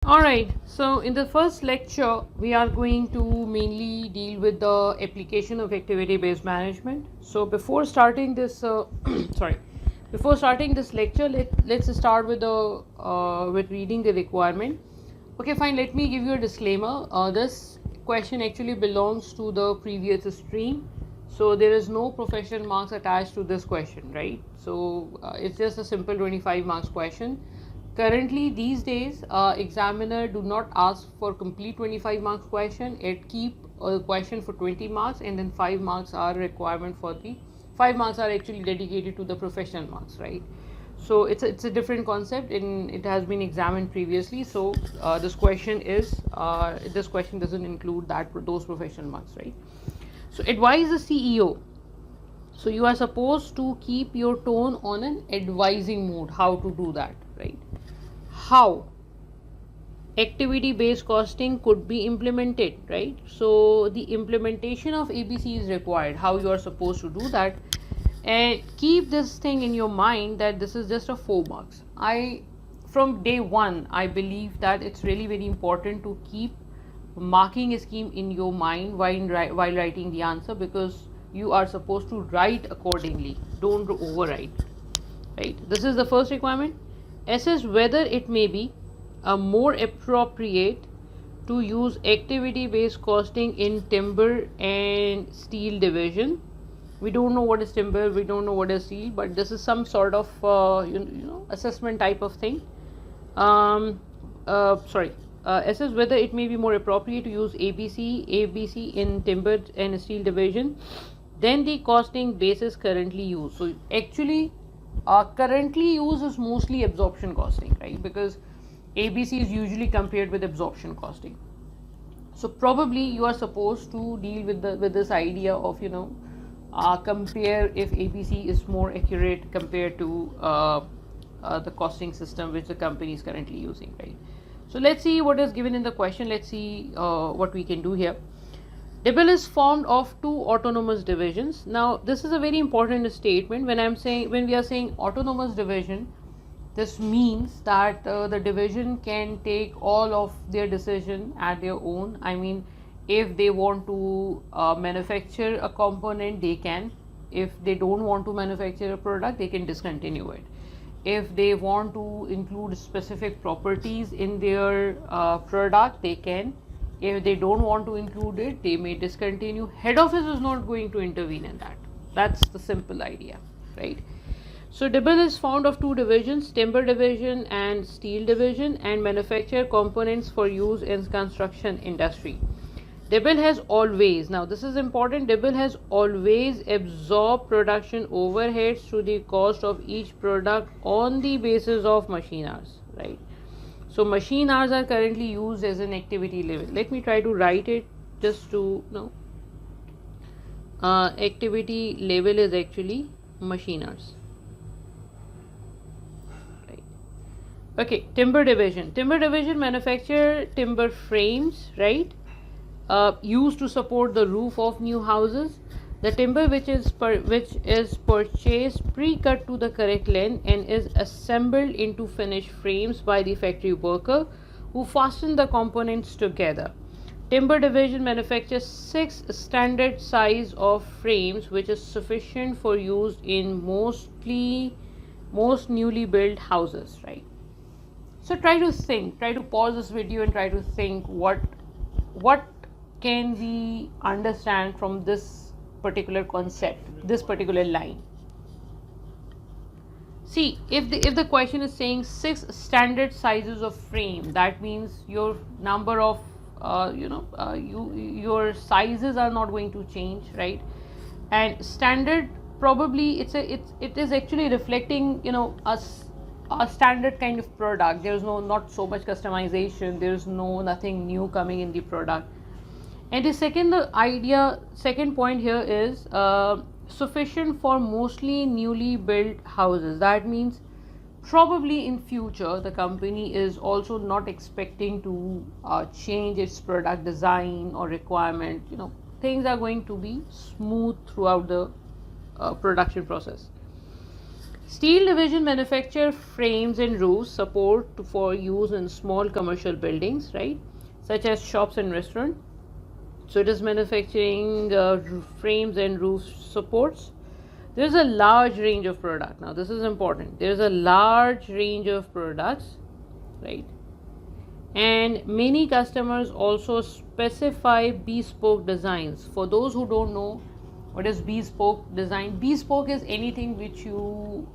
Alright, so in the first lecture, we are going to mainly deal with the application of activity-based management. So before starting this, sorry, before starting this lecture, let's start with the with reading the requirement. Okay, fine. Let me give you a disclaimer. This question actually belongs to the previous stream, so there is no professional marks attached to this question, right? So it's just a simple 25 marks question. Currently, these days, examiner do not ask for complete 25 marks question. It keep a question for 20 marks, and then 5 marks are requirement for the 5 marks are actually dedicated to the professional marks, right? So it's a different concept, and it has been examined previously. So this question doesn't include those professional marks, right? So advise the CEO. So you are supposed to keep your tone on an advising mode. How to do that, right? How activity based costing could be implemented, right? So the implementation of ABC is required, how you are supposed to do that, and keep this thing in your mind that this is just a 4 marks. From day one, I believe that it's really very important to keep marking a scheme in your mind while writing the answer, because you are supposed to write accordingly, don't overwrite, right? This is the first requirement. Assess whether it may be more appropriate to use activity based costing in timber and steel division. We don't know what is timber, we don't know what is steel, but this is some sort of assessment type of thing. Assess whether it may be more appropriate to use ABC in timber and steel division than the costing basis currently used. So actually, currently used is mostly absorption costing, right? Because ABC is usually compared with absorption costing. So probably you are supposed to deal with this idea of compare if ABC is more accurate compared to the costing system which the company is currently using, right? So let's see what is given in the question. Let's see what we can do here. DIBEL is formed of two autonomous divisions. Now this is a very important statement. When we are saying autonomous division, this means that the division can take all of their decision at their own. I mean, if they want to manufacture a component, they can. If they don't want to manufacture a product, they can discontinue it. If they want to include specific properties in their product, they can. If they don't want to include it, they may discontinue. Head office is not going to intervene in that. That's the simple idea, right? So DIBEL is found of two divisions, timber division and steel division, and manufacture components for use in construction industry. DIBEL has always, now this is important, DIBEL has always absorbed production overheads through the cost of each product on the basis of machine hours, right? So machine hours are currently used as an activity level. Let me try to write it just to know. Activity level is actually machine hours. Right. Okay, timber division. Timber division manufacture timber frames, right? Used to support the roof of new houses. The timber which is purchased pre-cut to the correct length and is assembled into finished frames by the factory worker who fasten the components together. Timber division manufactures 6 standard size of frames which is sufficient for use in most newly built houses, right? So try to pause this video and try to think what can we understand from this particular concept, this particular line. See, if the question is saying 6 standard sizes of frame, that means your number of your sizes are not going to change, right? And standard, probably it is actually reflecting a standard kind of product. There is not so much customization, there is nothing new coming in the product. And the second point here is sufficient for mostly newly built houses. That means probably in future the company is also not expecting to change its product design or requirement. Things are going to be smooth throughout the production process. Steel division manufacture frames and roofs support for use in small commercial buildings, right, such as shops and restaurants. So it is manufacturing frames and roof supports. There's a large range of product. Now this is important. There's a large range of products, right? And many customers also specify bespoke designs. For those who don't know what is bespoke design, bespoke is anything which you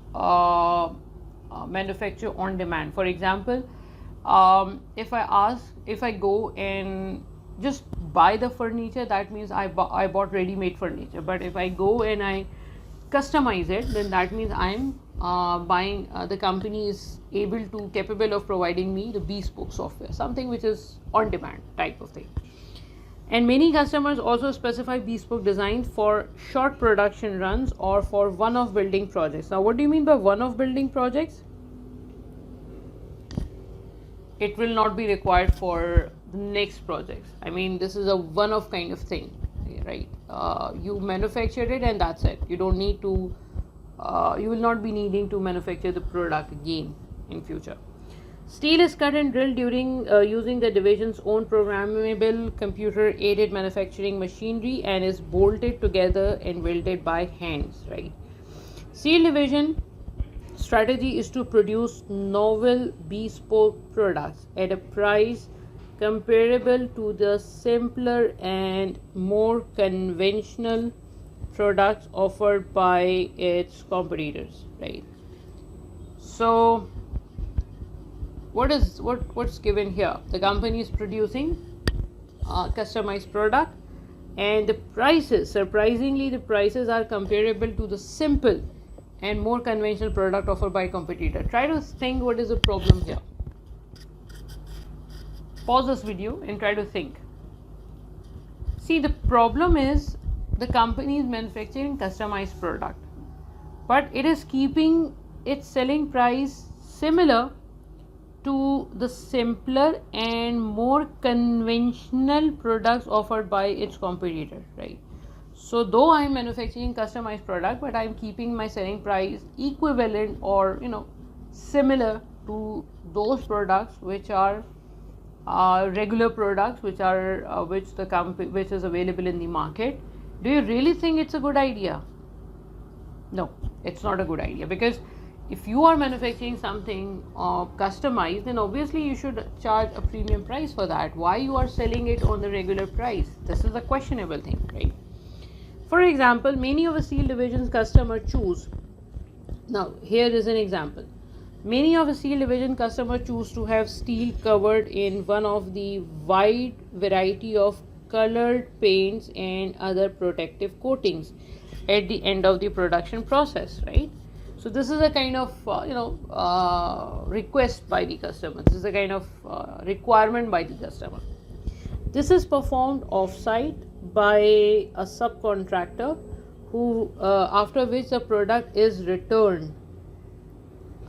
manufacture on demand. For example, if I go and just buy the furniture, that means I bought ready-made furniture. But if I go and I customize it, then that means I'm buying, the company is capable of providing me the bespoke software, something which is on demand type of thing. And many customers also specify bespoke designs for short production runs or for one-off building projects. Now what do you mean by one-off building projects? It will not be required for the next projects. I mean, this is a one-off kind of thing, right? You manufactured it and that's it. You don't need to, you will not be needing to manufacture the product again in future. Steel is cut and drilled during using the division's own programmable computer-aided manufacturing machinery and is bolted together and welded by hands, right? Steel division strategy is to produce novel bespoke products at a price comparable to the simpler and more conventional products offered by its competitors, right? So what's given here? The company is producing a customized product, and the prices, surprisingly, the prices are comparable to the simple and more conventional product offered by competitor. Try to think what is the problem here. Pause this video and try to think. See, the problem is the company is manufacturing customized product, but it is keeping its selling price similar to the simpler and more conventional products offered by its competitor, right? So though I am manufacturing customized product, but I am keeping my selling price equivalent or similar to those products which are regular products, which are which is available in the market. Do you really think it's a good idea? No, it's not a good idea, because if you are manufacturing something customized, then obviously you should charge a premium price for that. Why you are selling it on the regular price? This is a questionable thing, right? For example, many of the steel division's customer choose. Now here is an example. Many of the steel division customers choose to have steel covered in one of the wide variety of colored paints and other protective coatings at the end of the production process, right? So this is a kind of request by the customer. This is a kind of requirement by the customer. This is performed off-site by a subcontractor who after which the product is returned.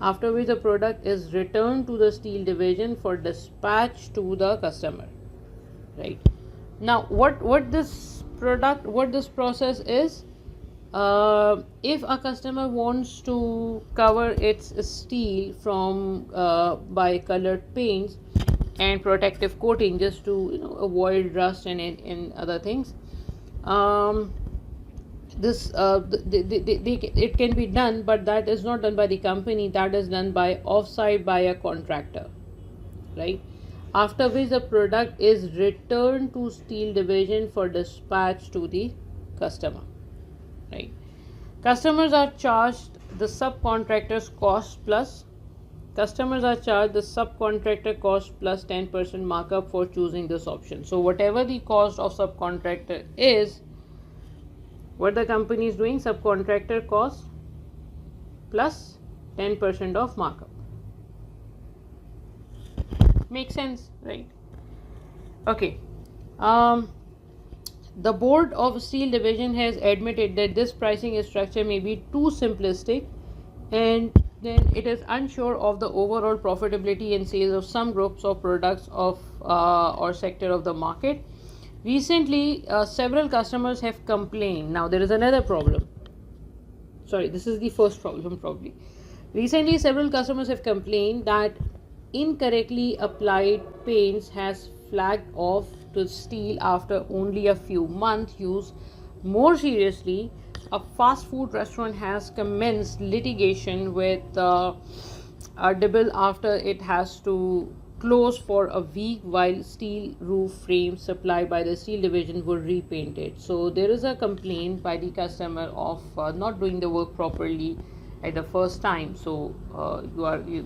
After which the product is returned to the steel division for dispatch to the customer, right? Now what this process is, if a customer wants to cover its steel from by colored paints and protective coating, just to avoid rust and other things, this it can be done, but that is not done by the company. That is done by offsite by a contractor, right? After which the product is returned to steel division for dispatch to the customer, right? Customers are charged the subcontractor's cost plus 10% markup for choosing this option. So whatever the cost of subcontractor is, what the company is doing, subcontractor cost plus 10% of markup. Makes sense, right? Okay. The board of steel division has admitted that this pricing structure may be too simplistic, and then it is unsure of the overall profitability and sales of some groups of products of or sector of the market. Recently, several customers have complained. Now there is another problem. Sorry, this is the first problem probably. Recently, several customers have complained that incorrectly applied paints has flagged off to steel after only a few months use. More seriously, a fast food restaurant has commenced litigation with Dibble after it has to close for a week while steel roof frames supplied by the steel division were repainted. So there is a complaint by the customer of not doing the work properly at the first time. So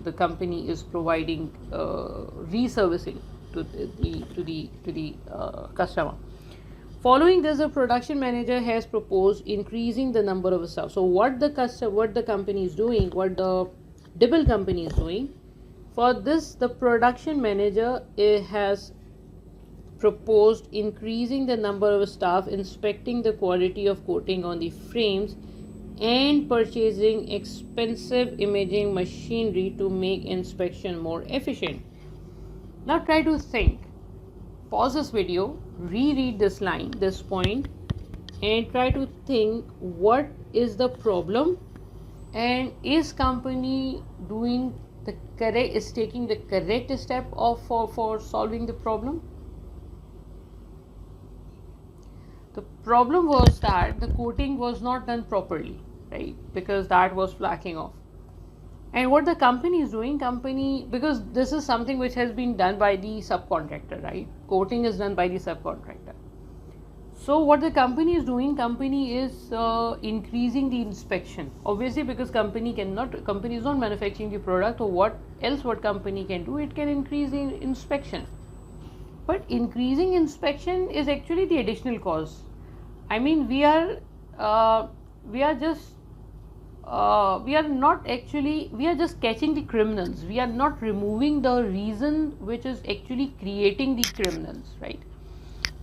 the company is providing reservicing to the customer. Following this, the production manager has proposed increasing the number of staff. So what the company is doing, what the Dibble company is doing, for this the production manager has proposed increasing the number of staff inspecting the quality of coating on the frames and purchasing expensive imaging machinery to make inspection more efficient. Now try to think. Pause this video, reread this point, and try to think what is the problem, and is company doing the correct, is taking the correct step of for solving the problem. The problem was that the coating was not done properly, right? Because that was flacking off. And what the company is doing, because this is something which has been done by the subcontractor, right? Coating is done by the subcontractor. So what the company is doing, company is increasing the inspection. Obviously, because company is not manufacturing the product, or what company can do, it can increase the inspection. But increasing inspection is actually the additional cost. I mean, we are just catching the criminals. We are not removing the reason which is actually creating the criminals, right?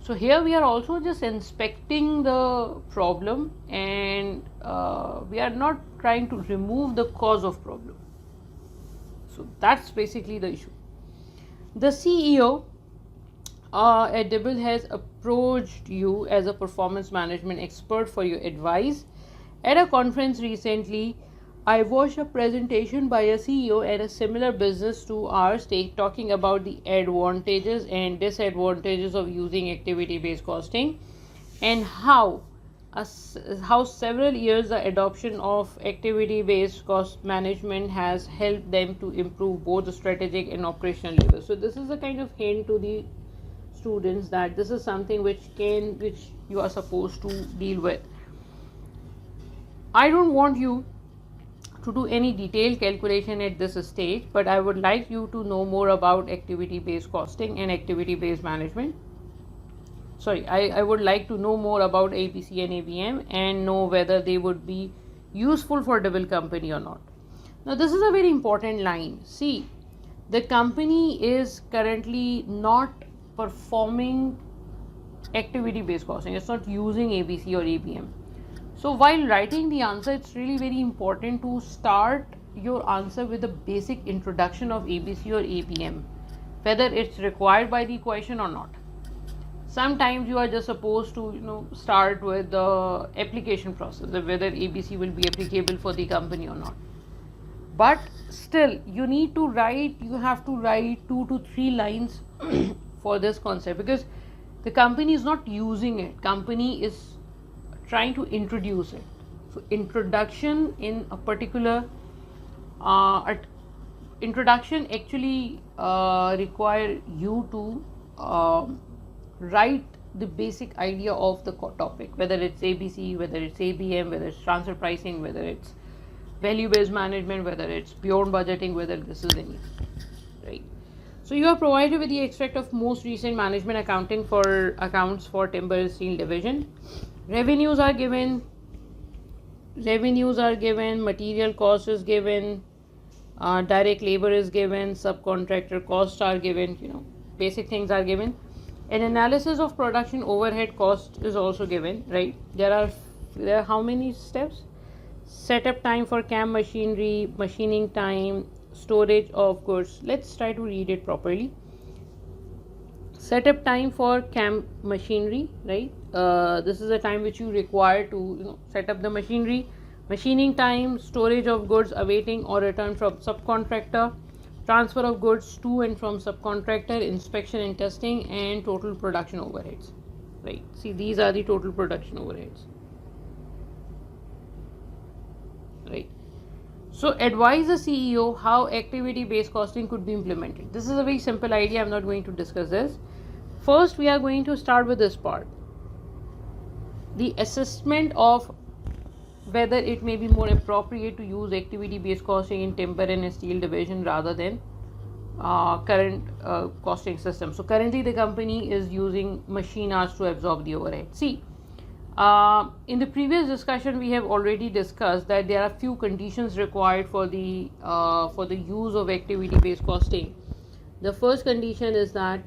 So here we are also just inspecting the problem, and we are not trying to remove the cause of problem. So that's basically the issue. The CEO at Dibble has approached you as a performance management expert for your advice. At a conference recently, I watched a presentation by a CEO at a similar business to ours talking about the advantages and disadvantages of using activity-based costing, and how several years the adoption of activity-based cost management has helped them to improve both the strategic and operational levels. So this is a kind of hint to the students that this is something which you are supposed to deal with. I don't want you to do any detailed calculation at this stage, but I would like you to know more about activity-based costing and activity-based management. I would like to know more about ABC and ABM and know whether they would be useful for Dibble company or not. Now this is a very important line. See, the company is currently not performing activity-based costing. It's not using ABC or ABM. So while writing the answer, it's really very important to start your answer with a basic introduction of ABC or ABM, whether it's required by the question or not. Sometimes you are just supposed to start with the application process, whether ABC will be applicable for the company or not. But still, you have to write 2 to 3 lines for this concept, because the company is not using it, company is trying to introduce it. So introduction in a particular introduction actually require you to write the basic idea of the topic, whether it's ABC, whether it's ABM, whether it's transfer pricing, whether it's value based management, whether it's beyond budgeting, whether this is any, right? So you are provided with the extract of most recent management accounting for accounts for timber steel division. Revenues are given, material cost is given, direct labor is given, subcontractor costs are given, basic things are given. An analysis of production overhead cost is also given, right? There are how many steps? Setup time for CAM machinery, machining time, storage of goods. Let's try to read it properly. Setup time for CAM machinery, right? This is the time which you require to set up the machinery. machining time, storage of goods awaiting or return from subcontractor, transfer of goods to and from subcontractor, inspection and testing, and total production overheads. Right, see, these are the total production overheads. Right, so advise the CEO how activity based costing could be implemented. This is a very simple idea. I'm not going to discuss this. First, we are going to start with this part, the assessment of whether it may be more appropriate to use activity based costing in timber and steel division rather than current costing system. So currently the company is using machine hours to absorb the overhead. See, in the previous discussion we have already discussed that there are few conditions required for the use of activity based costing. The first condition is that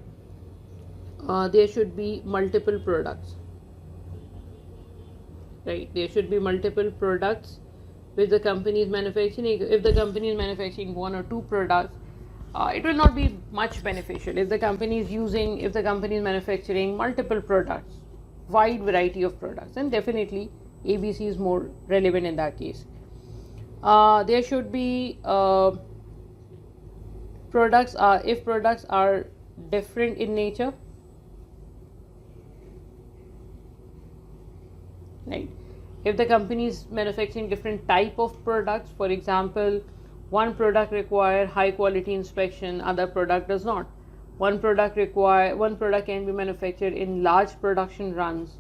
there should be multiple products. Right, there should be multiple products which the company is manufacturing. If the company is manufacturing one or two products, it will not be much beneficial. If the company is manufacturing multiple products, wide variety of products, then definitely ABC is more relevant in that case. There should be products are different in nature. Right, if the company is manufacturing different type of products, for example, one product require high quality inspection, other product does not. One product can be manufactured in large production runs.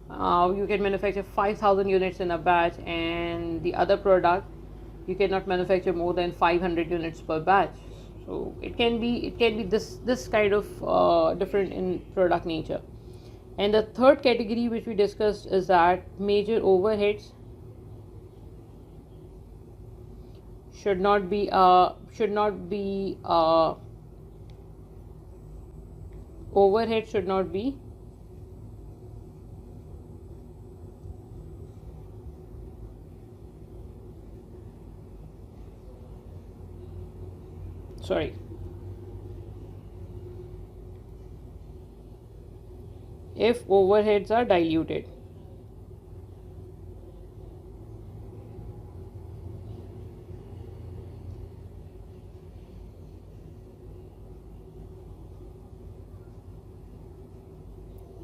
You can manufacture 5,000 units in a batch, and the other product you cannot manufacture more than 500 units per batch. So it can be this kind of different in product nature. And the third category which we discussed is that major overheads should not be sorry, if overheads are diluted.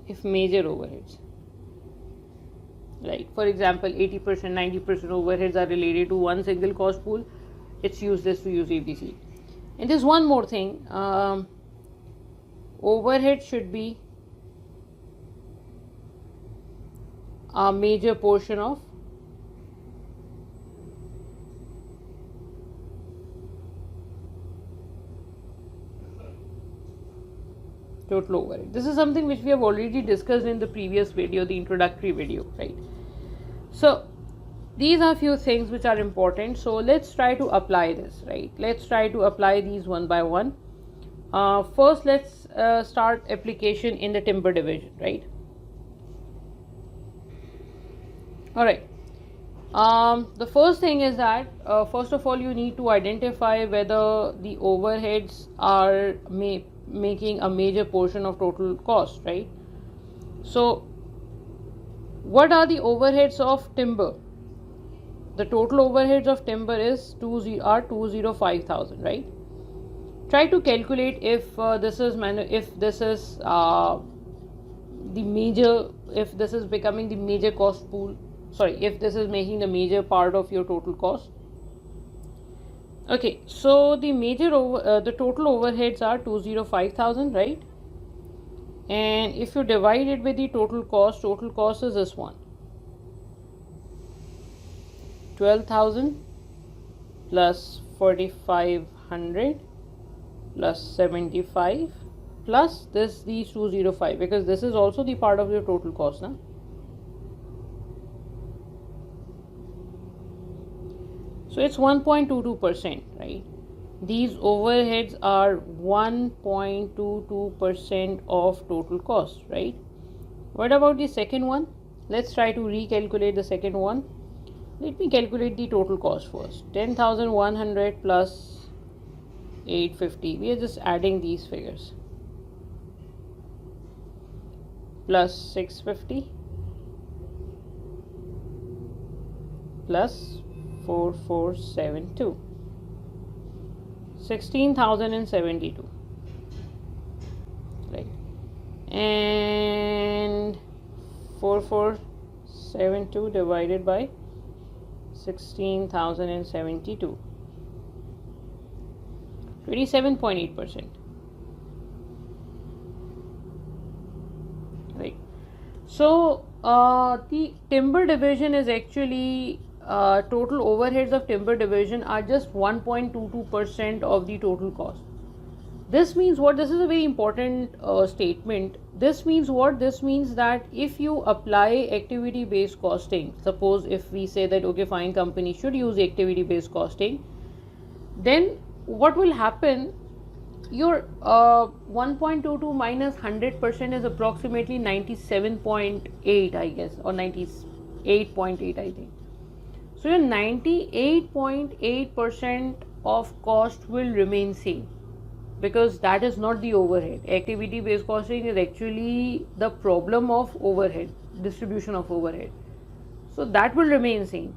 If major overheads, right, for example 80%, 90% overheads are related to one single cost pool, it's useless to use ABC. And there's one more thing, overhead should be a major portion of total overhead. This is something which we have already discussed in the previous video, the introductory video, right? So these are few things which are important. So let's try to apply this, right? Let's try to apply these one by one. First, let's start application in the timber division, right? All right. The first thing is that first of all you need to identify whether the overheads are making a major portion of total cost, right? So what are the overheads of timber? The total overheads of timber is 205,000, right? Try to calculate if this is becoming the major cost pool. Sorry, if this is making the major part of your total cost. Okay, so the total overheads are 205,000, right? And if you divide it with the total cost is this one, 12,000 plus 4,500 plus 75 plus these 205, because this is also the part of your total cost now. So it's 1.22%, right? These overheads are 1.22% of total cost, right? What about the second one? Let's try to recalculate the second one. Let me calculate the total cost first. 10,100 plus 850. We are just adding these figures. Plus 650 plus 4472, 16,072, right? And 4472 divided by 16,072, 27.8%, right? So the timber division is actually total overheads of timber division are just 1.22% of the total cost. This means what? This is a very important statement. This means what? This means that if you apply activity based costing, suppose if we say that okay fine, company should use activity based costing, then what will happen? Your 1.22 minus 100% is approximately 97.8, I guess, or 98.8, I think. So your 98.8% of cost will remain same, because that is not the overhead. Activity based costing is actually the problem of overhead, distribution of overhead. So that will remain same.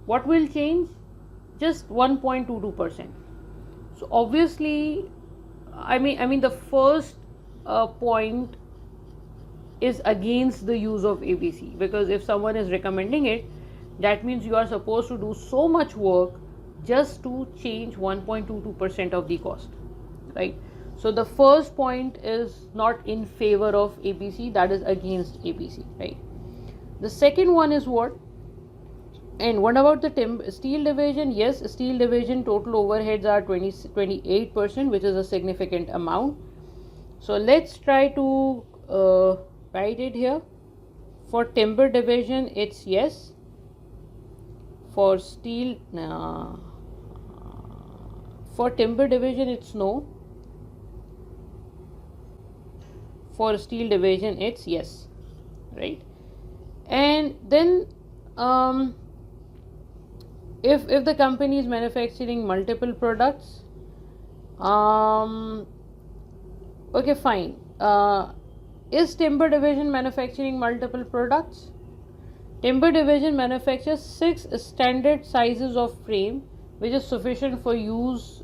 What will change? Just 1.22%. So obviously, I mean the first point is against the use of ABC, because if someone is recommending it, that means you are supposed to do so much work just to change 1.22% of the cost, right? So the first point is not in favor of ABC, that is against ABC, right? The second one is what? And what about the steel division? Yes, steel division total overheads are 28%, which is a significant amount. So let's try to write it here. For timber division, it's yes. For steel, for timber division, it's no. For steel division, it's yes, right? And then if the company is manufacturing multiple products, okay fine, is timber division manufacturing multiple products? Timber division manufactures 6 standard sizes of frame, which is sufficient for use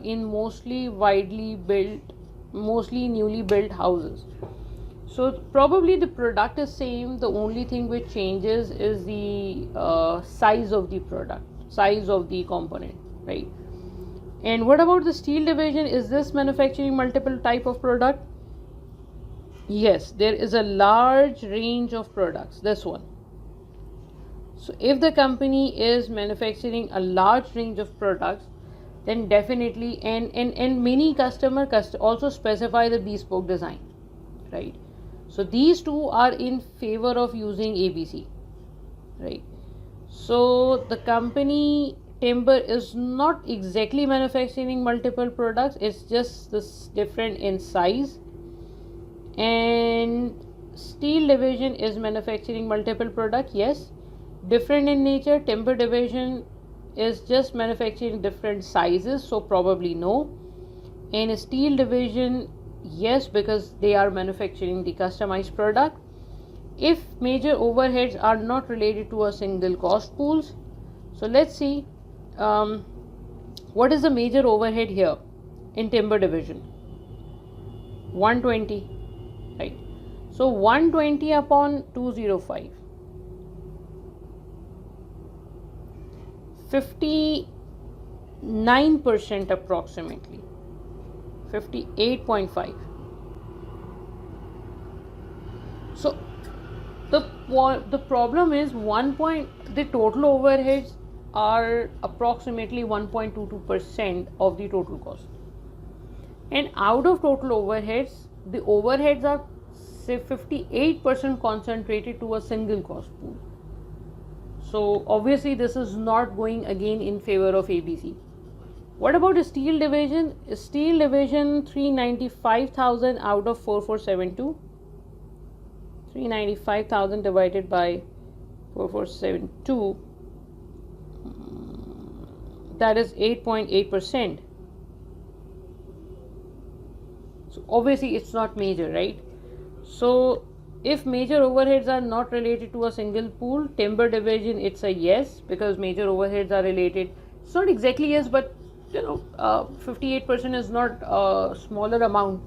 in mostly newly built houses. So probably the product is same, the only thing which changes is the size of the product, size of the component, right? And what about the steel division? Is this manufacturing multiple type of product? Yes, there is a large range of products, this one. So if the company is manufacturing a large range of products, then definitely, and many customers also specify the bespoke design, right? So these two are in favor of using ABC, right? So the company timber is not exactly manufacturing multiple products, it's just this different in size. And steel division is manufacturing multiple products, yes, different in nature. Timber division is just manufacturing different sizes, so probably no. And steel division, yes, because they are manufacturing the customized product. If major overheads are not related to a single cost pools, so let's see what is the major overhead here in timber division. 120, right? So 120 upon 205, 59% approximately, 58.5. So the problem is the total overheads are approximately 1.22% of the total cost, and out of total overheads, the overheads are say 58% concentrated to a single cost pool. So obviously this is not going again in favor of ABC. What about the steel division? Steel division 395,000 out of 4472. 395,000 divided by 4472, that is 8.8%. So obviously it's not major, right? So If major overheads are not related to a single pool, timber division, it's a yes, because major overheads are related. It's not exactly yes, but 58% is not a smaller amount.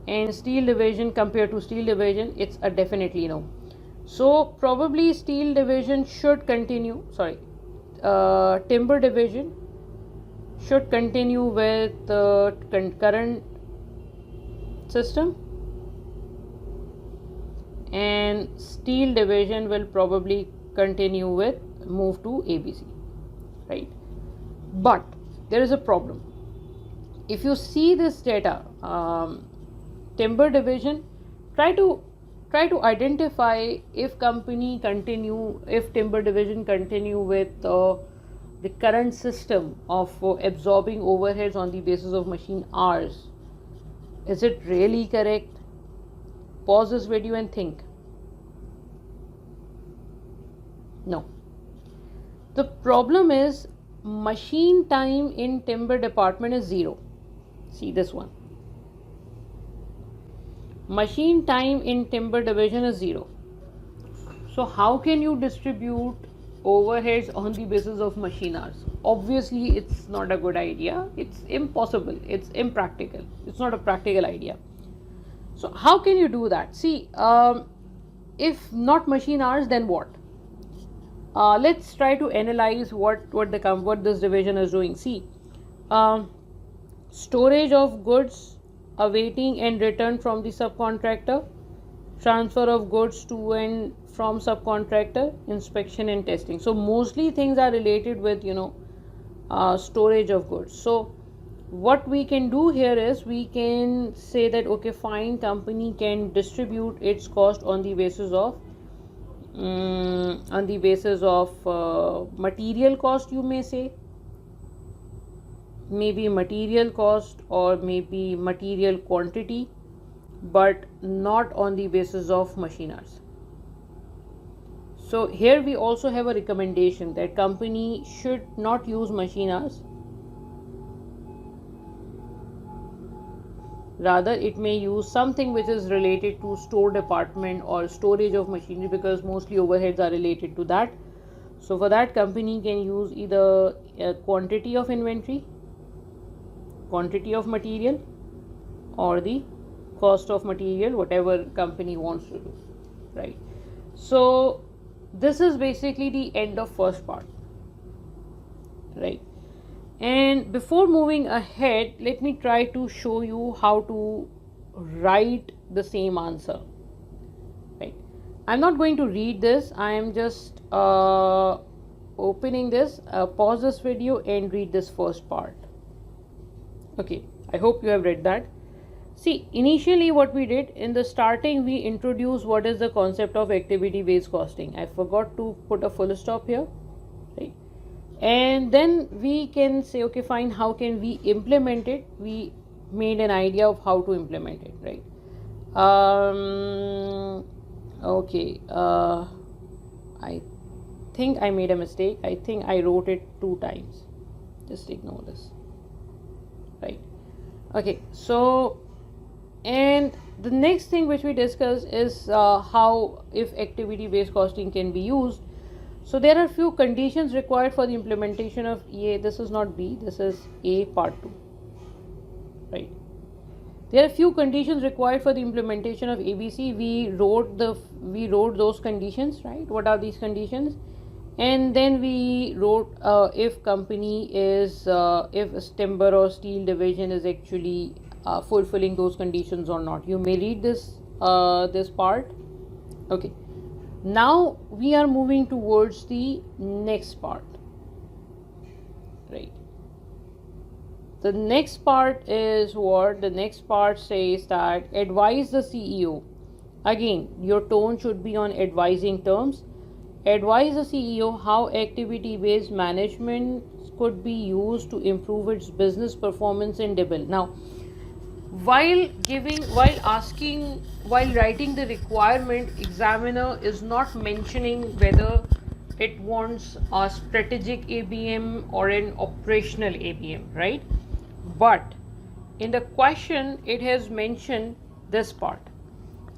And steel division, compared to steel division, it's a definitely no. So probably steel division should continue, timber division should continue with the current system, and steel division will probably continue with move to ABC, right? But there is a problem. If you see this data, timber division, try to identify if timber division continue with the current system of absorbing overheads on the basis of machine hours. Is it really correct? Pause this video and think. No. The problem is machine time in timber department is 0. See this one. Machine time in timber division is 0. So how can you distribute overheads on the basis of machine hours? Obviously it's not a good idea. It's impossible. It's impractical. It's not a practical idea. So how can you do that? See, if not machine hours, then what? Let's try to analyze what this division is doing. See, storage of goods awaiting and return from the subcontractor, transfer of goods to and from subcontractor, inspection and testing. So mostly things are related with storage of goods. So what we can do here is we can say that okay, fine, company can distribute its cost on the basis of material cost, you may say, maybe material cost or maybe material quantity, but not on the basis of machine hours. So here we also have a recommendation that company should not use machine hours. Rather, it may use something which is related to store department or storage of machinery, because mostly overheads are related to that. So for that, company can use either a quantity of inventory, quantity of material, or the cost of material, whatever company wants to do, right? So this is basically the end of first part, right? And before moving ahead, let me try to show you how to write the same answer, right? I'm not going to read this. I am just opening this. Pause this video and read this first part. Okay, I hope you have read that. See, initially what we did in the starting, we introduced what is the concept of activity based costing. I forgot to put a full stop here, right? And then we can say okay, fine, how can we implement it? We made an idea of how to implement it, right? Okay, I think I made a mistake. I think I wrote it 2 times. Just ignore this, right? Okay, so and the next thing which we discuss is how if activity based costing can be used. So there are few conditions required for the implementation of A. This is not B, this is A part 2, right? There are few conditions required for the implementation of ABC. We wrote those conditions, right? What are these conditions? And then we wrote if company is if timber or steel division is actually fulfilling those conditions or not. You may read this part. Okay. Now we are moving towards the next part, right? The next part is what? The next part says that advise the CEO. Again, your tone should be on advising terms. Advise the CEO how activity based management could be used to improve its business performance in DIBEL. Now, while writing the requirement, examiner is not mentioning whether it wants a strategic ABM or an operational ABM, right? But in the question it has mentioned this part.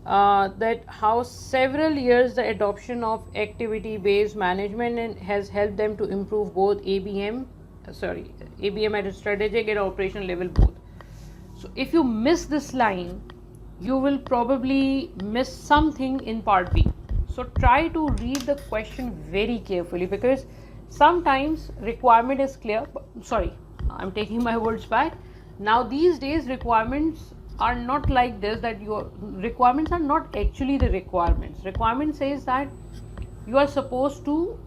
that how several years the adoption of activity based management has helped them to improve both ABM at a strategic and operational level both. So if you miss this line, you will probably miss something in part B. So try to read the question very carefully, because sometimes requirement is clear. Sorry, I'm taking my words back. Now these days requirements are not like this, that your requirements are not actually the requirements. Requirement says that you are supposed to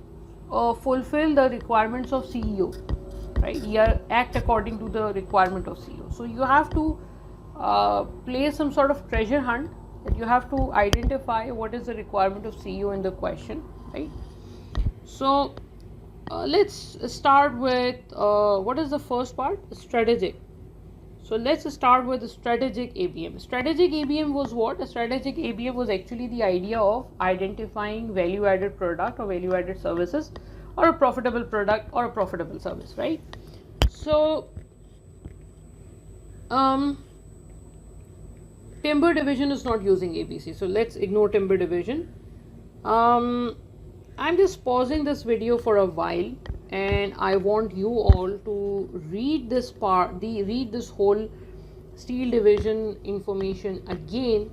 fulfill the requirements of CEO, right? You act according to the requirement of CEO. So you have to play some sort of treasure hunt, that you have to identify what is the requirement of CEO in the question, right? So let's start with what is the first part? Strategic. So let's start with the strategic ABM. Strategic ABM was what? A strategic ABM was actually the idea of identifying value added product or value added services, or a profitable product or a profitable service, right? So timber division is not using ABC, so let's ignore timber division. I'm just pausing this video for a while, and I want you all to read this read this whole steel division information again,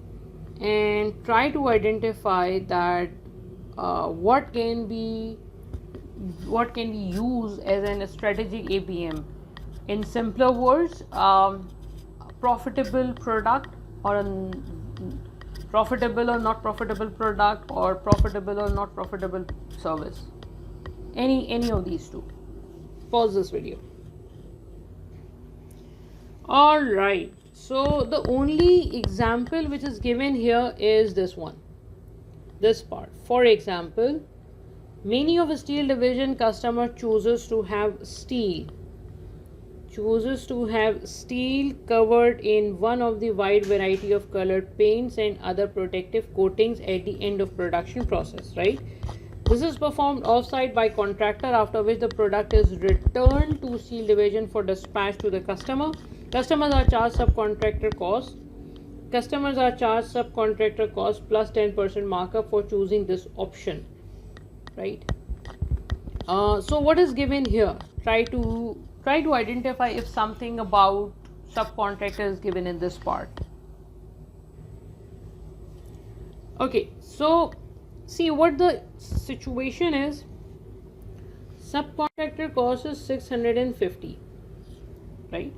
and try to identify that what can be used as a strategic ABM. In simpler words, profitable product, or a profitable or not profitable product, or profitable or not profitable service. Any of these two. Pause this video. All right. So the only example which is given here is this one, this part. For example, many of the steel division customer chooses to have steel covered in one of the wide variety of colored paints and other protective coatings at the end of production process, right? This is performed off-site by contractor, after which the product is returned to steel division for dispatch to the customer. Customers are charged subcontractor cost. Customers are charged subcontractor cost plus 10% markup for choosing this option, right? So what is given here? Try to identify if something about subcontractor is given in this part. Okay, so see what the situation is. Subcontractor cost is 650, right?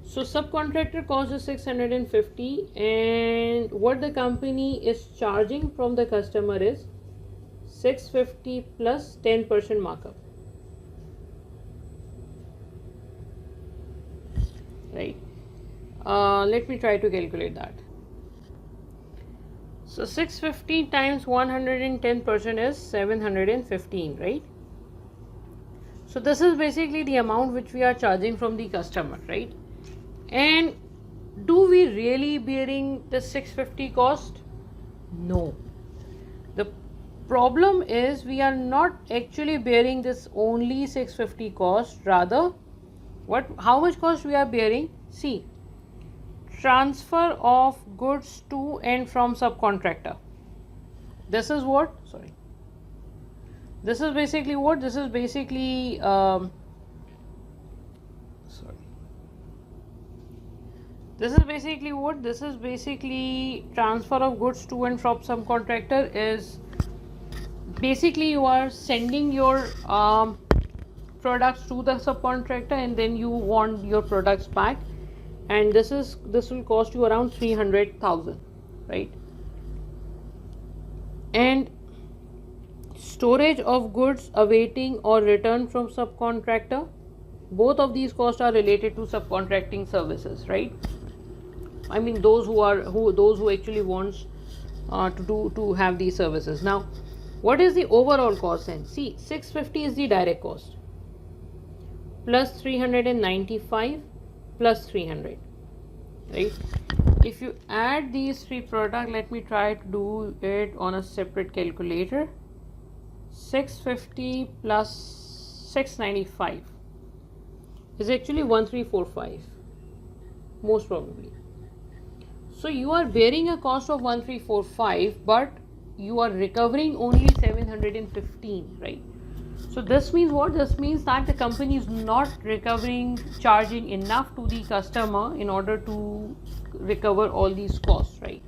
So subcontractor cost is 650, and what the company is charging from the customer is 650 plus 10% markup, right? Let me try to calculate that. So 650 times 110% is 715, right? So this is basically the amount which we are charging from the customer, right? And do we really bearing the 650 cost? No. The problem is we are not actually bearing this only 650 cost, rather how much cost we are bearing? See, transfer of goods to and from subcontractor. This is what? Sorry. This is basically what? This is basically This is basically what? This is basically transfer of goods to and from subcontractor. Is basically you are sending your products to the subcontractor, and then you want your products back, and this will cost you around 300,000, right? And storage of goods awaiting or return from subcontractor, both of these costs are related to subcontracting services, right? I mean those who actually wants to have these services. Now what is the overall cost then? See, 650 is the direct cost plus 395 plus 300, right? If you add these three products, let me try to do it on a separate calculator. 650 plus 695 is actually 1345 most probably. So you are bearing a cost of 1345, but you are recovering only 715, right? So this means what? This means that the company is not recovering, charging enough to the customer in order to recover all these costs, right?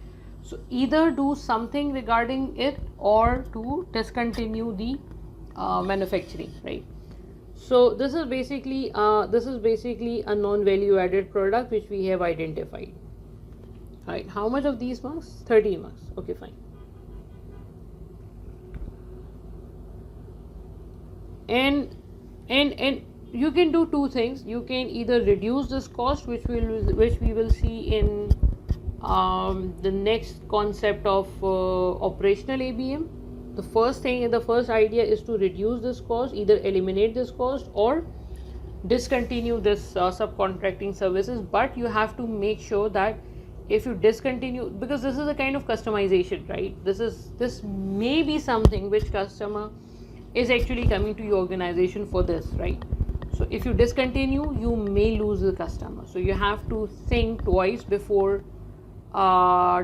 So either do something regarding it or to discontinue the manufacturing, right? So this is basically a non-value added product which we have identified. Right? How much of these marks? 13 marks. Okay, fine. And you can do two things. You can either reduce this cost, which we will see in the next concept of operational ABM. The first idea is to reduce this cost, either eliminate this cost or discontinue this subcontracting services. But you have to make sure that if you discontinue, because this is a kind of customization, right? This may be something which customer is actually coming to your organization for this, right? So if you discontinue, you may lose the customer. So you have to think twice before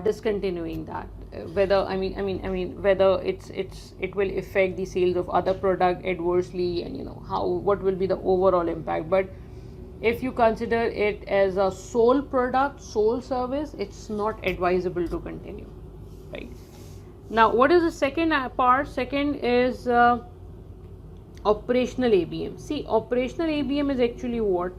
discontinuing that. Whether whether it will affect the sales of other product adversely, and what will be the overall impact. But if you consider it as a sole product, sole service, it's not advisable to continue, right? Now, what is the second part? Second is operational ABM. See, operational ABM is actually what?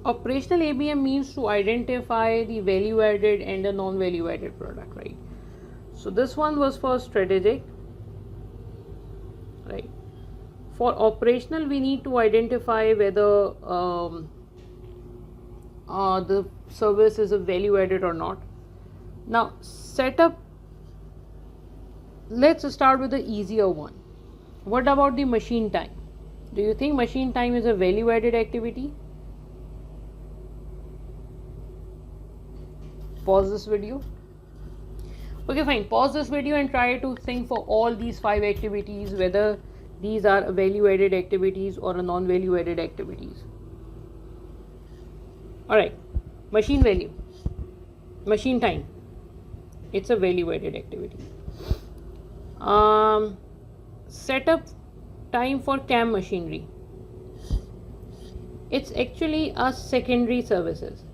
Operational ABM means to identify the value added and the non-value added product, right? So this one was for strategic, right? For operational, we need to identify whether the service is a value added or not. Now, setup. Let's start with the easier one. What about the machine time? Do you think machine time is a value added activity? Pause this video. Okay, fine. Pause this video and try to think for all these 5 activities whether these are value added activities or a non value added activities. Alright, machine value, machine time, it's a value added activity. Setup time for CAM machinery, it's actually a secondary services.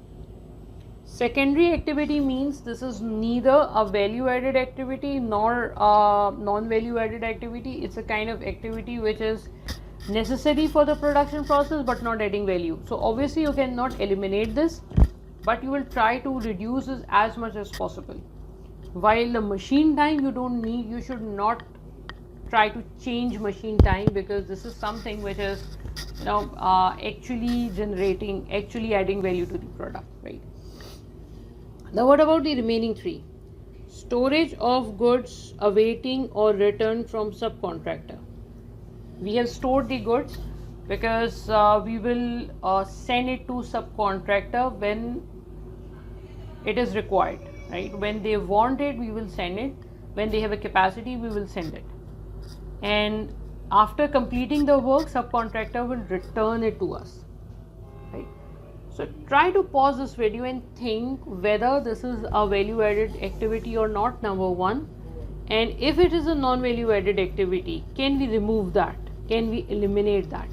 Secondary activity means this is neither a value added activity nor a non value added activity. It's a kind of activity which is necessary for the production process but not adding value. So obviously you cannot eliminate this, but you will try to reduce this as much as possible. While the machine time, you should not try to change machine time, because this is something which is actually adding value to the product, right? Now what about the remaining 3? Storage of goods awaiting or return from subcontractor. We have stored the goods because we will send it to subcontractor when it is required, right? When they want it, we will send it. When they have a capacity, we will send it. And after completing the work, subcontractor will return it to us, right? So try to pause this video and think whether this is a value added activity or not, number 1. And if it is a non value added activity, can we remove that? Can we eliminate that?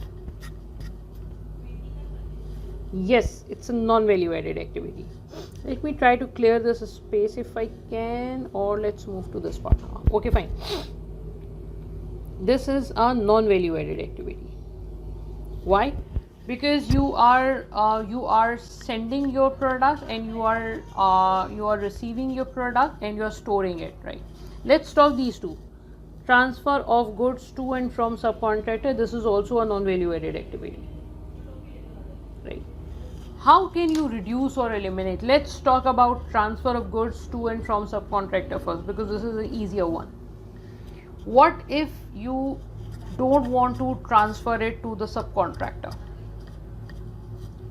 Yes, it's a non value added activity. Let me try to clear this space if I can, or let's move to this part. Okay, fine. This is a non value added activity. Why? Because you are sending your product and you are receiving your product and you are storing it, right? Let's talk these two. Transfer of goods to and from subcontractor. This is also a non value added activity, right? How can you reduce or eliminate? Let's talk about transfer of goods to and from subcontractor first, because this is an easier one. What if you don't want to transfer it to the subcontractor,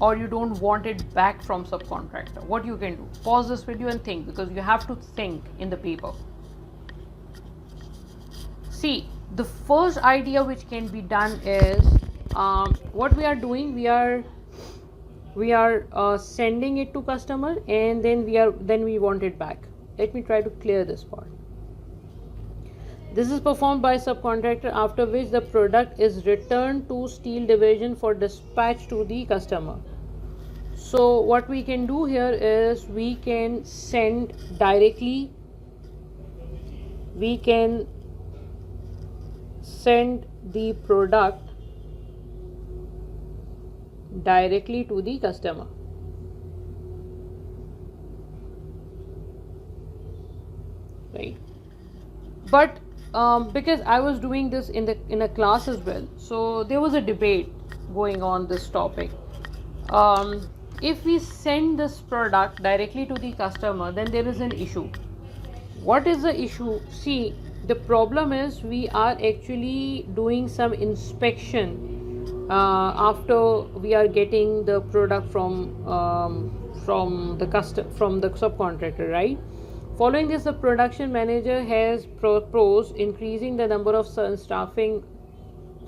or you don't want it back from subcontractor? What you can do? Pause this video and think, because you have to think in the paper. See, the first idea which can be done is what we are doing. We are we are sending it to customer, and then we want it back. Let me try to clear this part. This is performed by subcontractor, after which the product is returned to steel division for dispatch to the customer. So what we can do here is we can send directly, we can send the product directly to the customer. Right? But because I was doing this in a class as well, so there was a debate going on this topic. If we send this product directly to the customer, then there is an issue. What is the issue? See, the problem is we are actually doing some inspection after we are getting the product from the subcontractor, right? Following this, the production manager has proposed increasing the number of staffing,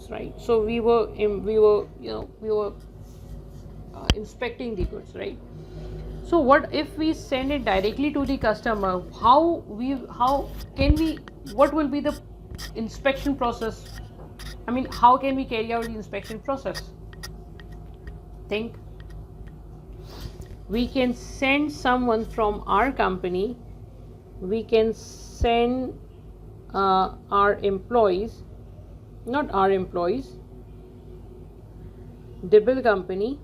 right? So we were inspecting the goods, right? So what if we send it directly to the customer? What will be the inspection process? I mean, how can we carry out the inspection process? Think. We can send someone from our company, we can send our employees, not our employees, Dibble company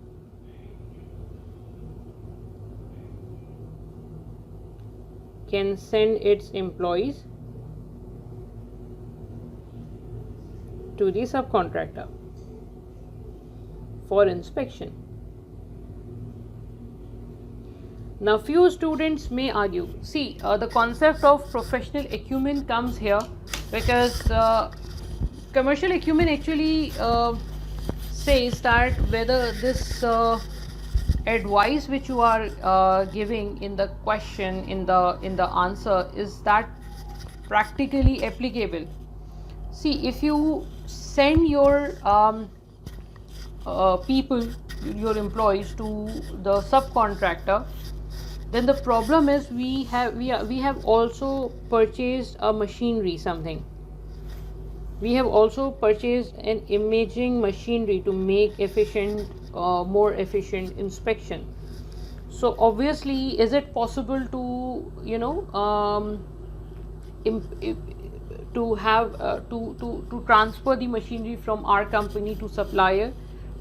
can send its employees to the subcontractor for inspection. Now few students may argue, see, the concept of professional acumen comes here because commercial acumen actually says that whether this advice which you are giving in the question, in the answer, is that practically applicable. See, if you send your people, your employees, to the subcontractor, then the problem is we have also purchased a machinery, something. We have also purchased an imaging machinery to make more efficient inspection. So obviously, is it possible to to transfer the machinery from our company to supplier,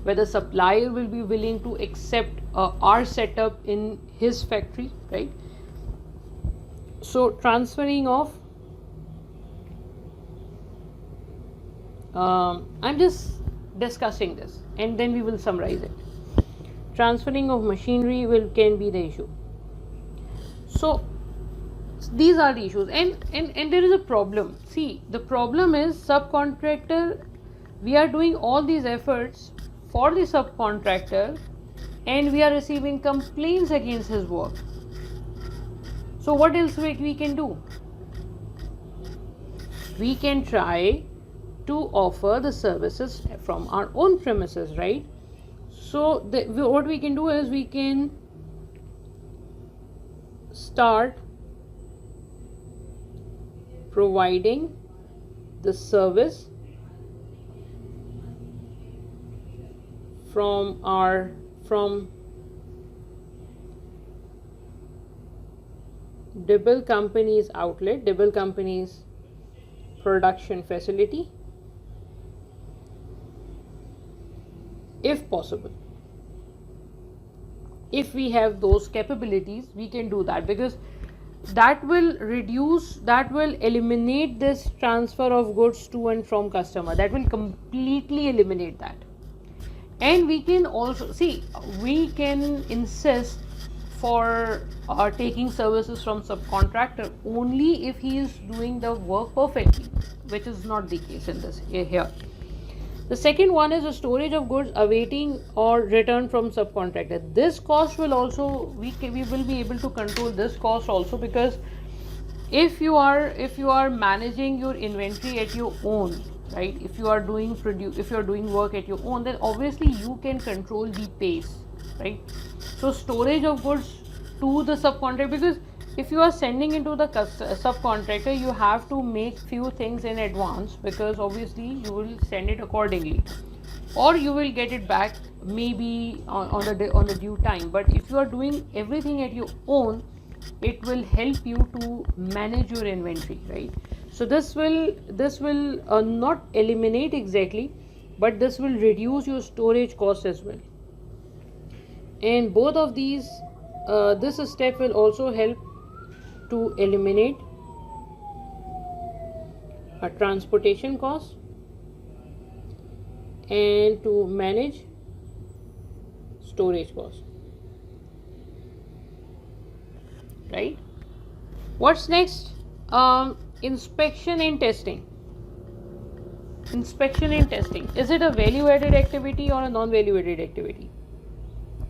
whether supplier will be willing to accept our setup in his factory, right? So transferring of I'm just discussing this and then we will summarize it. Transferring of machinery can be the issue. So these are the issues, and there is a problem. See, the problem is subcontractor, we are doing all these efforts for the subcontractor and we are receiving complaints against his work. So what else we can do? We can try to offer the services from our own premises, right? So what we can do is we can start providing the service from Dibble company's outlet, Dibble company's production facility, if possible. If we have those capabilities, we can do that, because that will eliminate this transfer of goods to and from customer. That will completely eliminate that. And we can also see, we can insist for taking services from subcontractor only if he is doing the work perfectly, which is not the case in this here. The second one is the storage of goods awaiting or return from subcontractor. This cost will also, we will be able to control this cost also, because if you are managing your inventory at your own, right, if you are doing work at your own, then obviously you can control the pace, right? So storage of goods to the subcontractor, because if you are sending into the subcontractor, you have to make few things in advance, because obviously you will send it accordingly, or you will get it back maybe on the due time. But if you are doing everything at your own, it will help you to manage your inventory, right? So this will not eliminate exactly, but this will reduce your storage cost as well. And both of these, this step will also help to eliminate a transportation cost and to manage storage cost, right? What's next? Inspection and testing. Inspection and testing, is it a value added activity or a non value added activity?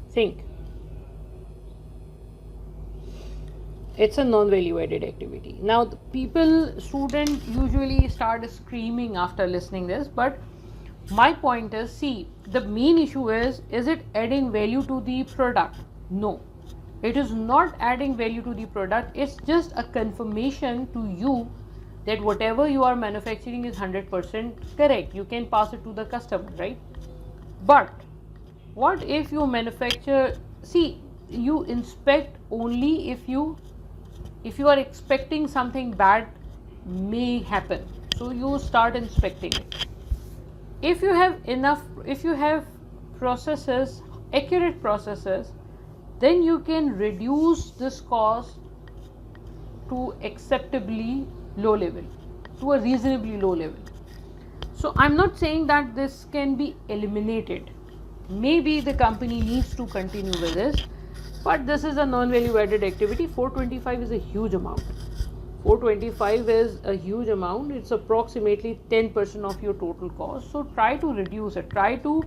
Think. It's a non value added activity. Now the student usually start screaming after listening this, but my point is, see, the main issue is it adding value to the product? No, it is not adding value to the product. It's just a confirmation to you that whatever you are manufacturing is 100% correct. You can pass it to the customer, right? But what if you manufacture, see, you inspect only if you are expecting something bad may happen, so you start inspecting it. If you have processes, accurate processes, then you can reduce this cost to acceptably low level, to a reasonably low level. So I'm not saying that this can be eliminated. Maybe the company needs to continue with this, but this is a non-value added activity. 425 is a huge amount. 425 is a huge amount. It's approximately 10% of your total cost. So try to reduce it. Try to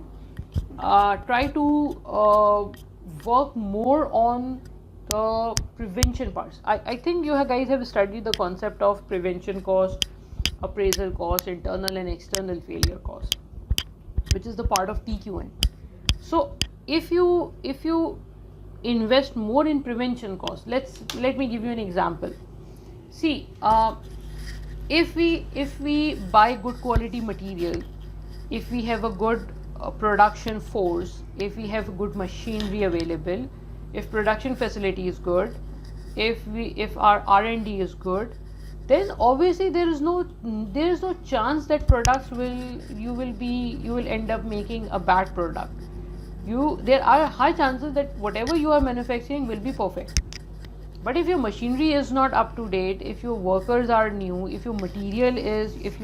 work more on the prevention parts. I think you guys have studied the concept of prevention cost, appraisal cost, internal and external failure cost, which is the part of TQM. So if you invest more in prevention cost, let me give you an example. See, if we buy good quality material, if we have a good production force, if we have good machinery available, if production facility is good, if our R&D is good, then obviously there is no chance that you will end up making a bad product. There are high chances that whatever you are manufacturing will be perfect. But if your machinery is not up to date, if your workers are new, if you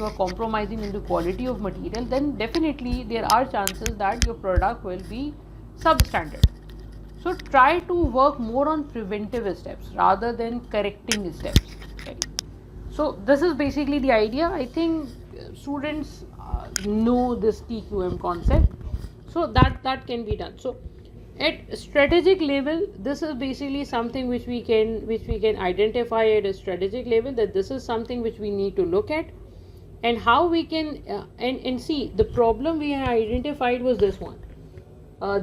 are compromising in the quality of material, then definitely there are chances that your product will be substandard. So try to work more on preventive steps rather than correcting steps. Right? So this is basically the idea. I think students know this TQM concept, so that can be done. So at strategic level, this is basically something which we can identify at a strategic level, that this is something which we need to look at, and how we can and see the problem we have identified was this one.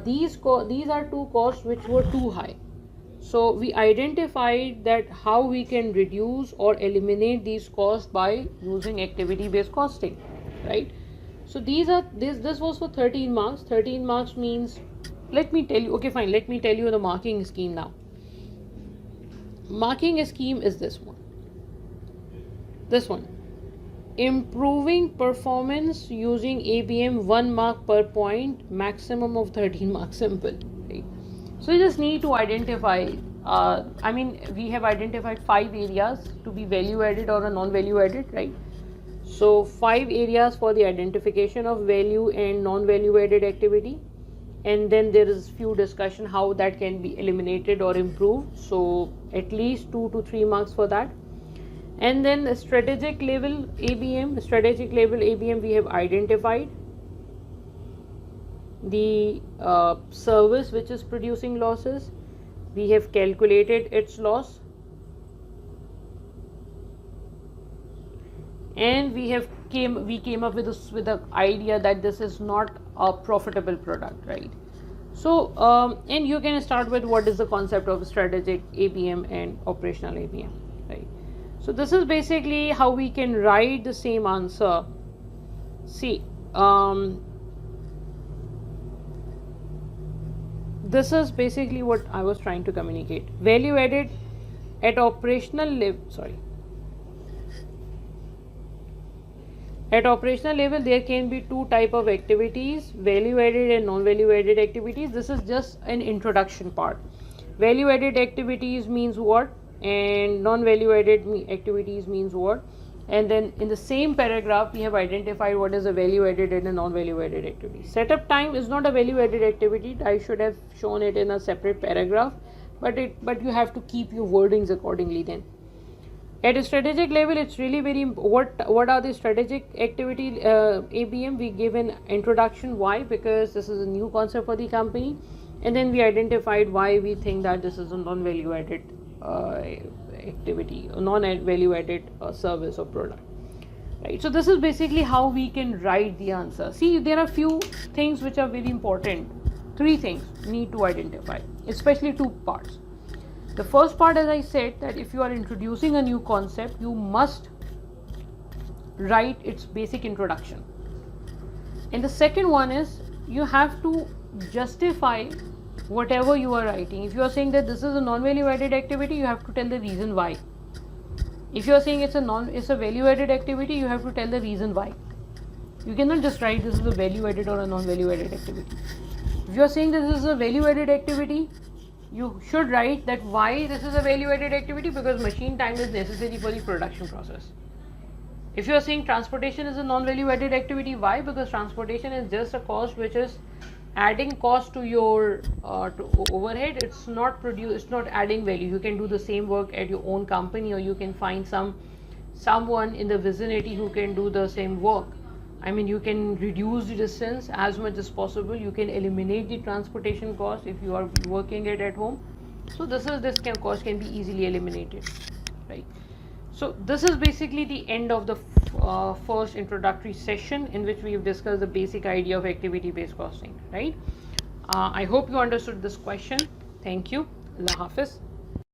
These are two costs which were too high. So we identified that how we can reduce or eliminate these costs by using activity based costing, right? So this was for 13 marks. 13 marks means, let me tell you, okay fine, let me tell you the marking scheme now. Marking scheme is this one. Improving performance using ABM, 1 mark per point, maximum of 13 marks, simple, right? So you just need to identify, we have identified 5 areas to be value added or a non-value added, right? So 5 areas for the identification of value and non-value added activity, and then there is few discussion how that can be eliminated or improved, so at least 2 to 3 marks for that. And then strategic level ABM, we have identified the service which is producing losses. We have calculated its loss, and we came up with the idea that this is not a profitable product, right? So and you can start with what is the concept of strategic ABM and operational ABM, right? So this is basically how we can write the same answer. See, this is basically what I was trying to communicate. Value added at operational level, at operational level there can be two type of activities, value added and non value added activities. This is just an introduction part. Value added activities means what, and non value added activities means what, and then in the same paragraph we have identified what is a value added and a non value added activity. Setup time is not a value added activity. I should have shown it in a separate paragraph, but you have to keep your wordings accordingly. Then at a strategic level, it's really very what are the strategic activity ABM. We give an introduction. Why? Because this is a new concept for the company, and then we identified why we think that this is a non value added activity, non value added service or product, right? So this is basically how we can write the answer. See, there are few things which are very important. Three things need to identify, especially two parts. The first part, as I said, that if you are introducing a new concept, you must write its basic introduction. And the second one is you have to justify whatever you are writing. If you are saying that this is a non-value added activity, you have to tell the reason why. If you are saying it's a value added activity, you have to tell the reason why. You cannot just write this is a value added or a non-value added activity. If you are saying that this is a value added activity, you should write that why this is a value added activity, because machine time is necessary for the production process. If you are saying transportation is a non value added activity, why? Because transportation is just a cost which is adding cost to your to overhead. It's not adding value. You can do the same work at your own company, or you can find someone in the vicinity who can do the same work. I mean, you can reduce the distance as much as possible. You can eliminate the transportation cost if you are working it at home. So this cost can be easily eliminated, right? So this is basically the end of the first introductory session, in which we have discussed the basic idea of activity based costing, right? I hope you understood this question. Thank you. Allah Hafiz.